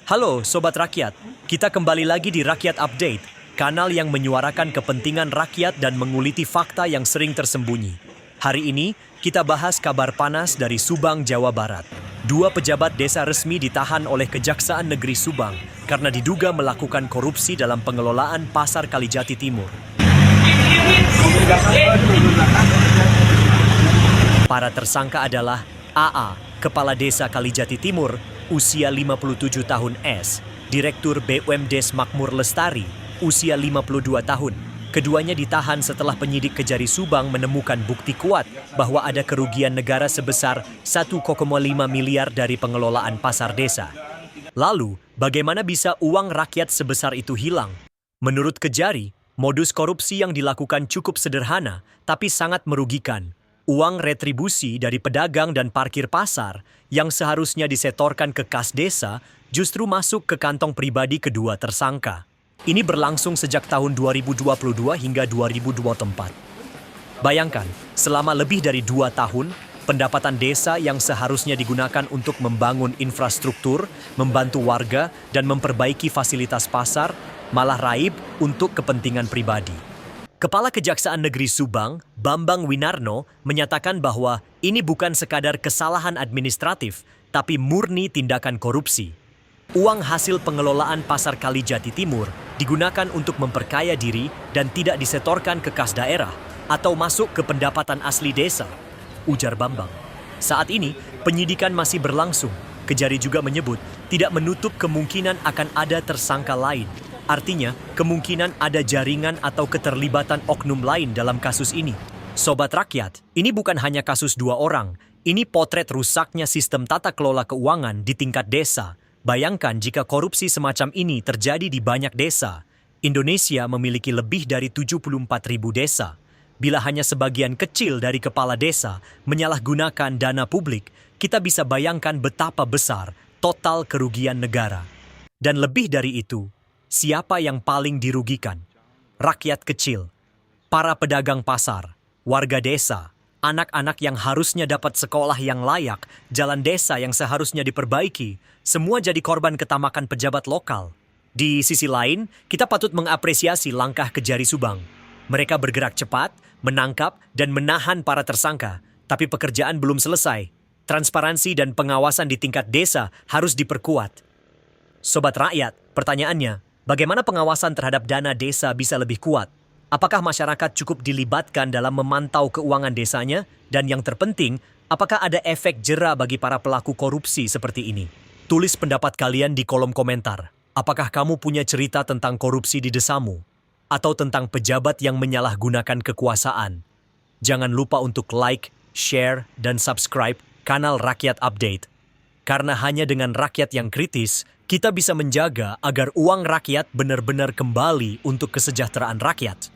Halo Sobat Rakyat, kita kembali lagi di Rakyat Update, kanal yang menyuarakan kepentingan rakyat dan menguliti fakta yang sering tersembunyi. Hari ini, kita bahas kabar panas dari Subang, Jawa Barat. Dua pejabat desa resmi ditahan oleh Kejaksaan Negeri Subang karena diduga melakukan korupsi dalam pengelolaan Pasar Kalijati Timur. Para tersangka adalah AA, Kepala Desa Kalijati Timur, usia 57 tahun S, Direktur BUMDes Makmur Lestari, usia 52 tahun. Keduanya ditahan setelah penyidik Kejari Subang menemukan bukti kuat bahwa ada kerugian negara sebesar 1,5 miliar dari pengelolaan pasar desa. Lalu, bagaimana bisa uang rakyat sebesar itu hilang? Menurut Kejari, modus korupsi yang dilakukan cukup sederhana, tapi sangat merugikan. Uang retribusi dari pedagang dan parkir pasar yang seharusnya disetorkan ke kas desa justru masuk ke kantong pribadi kedua tersangka. Ini berlangsung sejak tahun 2022 hingga 2024. Bayangkan, selama lebih dari 2 tahun, pendapatan desa yang seharusnya digunakan untuk membangun infrastruktur, membantu warga, dan memperbaiki fasilitas pasar, malah raib untuk kepentingan pribadi. Kepala Kejaksaan Negeri Subang, Bambang Winarno, menyatakan bahwa ini bukan sekadar kesalahan administratif, tapi murni tindakan korupsi. Uang hasil pengelolaan Pasar Kalijati Timur digunakan untuk memperkaya diri dan tidak disetorkan ke kas daerah atau masuk ke pendapatan asli desa, ujar Bambang. Saat ini, penyidikan masih berlangsung. Kejari juga menyebut tidak menutup kemungkinan akan ada tersangka lain. Artinya, kemungkinan ada jaringan atau keterlibatan oknum lain dalam kasus ini. Sobat Rakyat, ini bukan hanya kasus 2 orang. Ini potret rusaknya sistem tata kelola keuangan di tingkat desa. Bayangkan jika korupsi semacam ini terjadi di banyak desa. Indonesia memiliki lebih dari 74.000 desa. Bila hanya sebagian kecil dari kepala desa menyalahgunakan dana publik, kita bisa bayangkan betapa besar total kerugian negara. Dan lebih dari itu, siapa yang paling dirugikan? Rakyat kecil, para pedagang pasar, warga desa, anak-anak yang harusnya dapat sekolah yang layak, jalan desa yang seharusnya diperbaiki, semua jadi korban ketamakan pejabat lokal. Di sisi lain, kita patut mengapresiasi langkah Kejari Subang. Mereka bergerak cepat, menangkap, dan menahan para tersangka. Tapi pekerjaan belum selesai. Transparansi dan pengawasan di tingkat desa harus diperkuat. Sobat Rakyat, pertanyaannya, bagaimana pengawasan terhadap dana desa bisa lebih kuat? Apakah masyarakat cukup dilibatkan dalam memantau keuangan desanya? Dan yang terpenting, apakah ada efek jera bagi para pelaku korupsi seperti ini? Tulis pendapat kalian di kolom komentar. Apakah kamu punya cerita tentang korupsi di desamu? Atau tentang pejabat yang menyalahgunakan kekuasaan? Jangan lupa untuk like, share, dan subscribe kanal Rakyat Update. Karena hanya dengan rakyat yang kritis, kita bisa menjaga agar uang rakyat benar-benar kembali untuk kesejahteraan rakyat.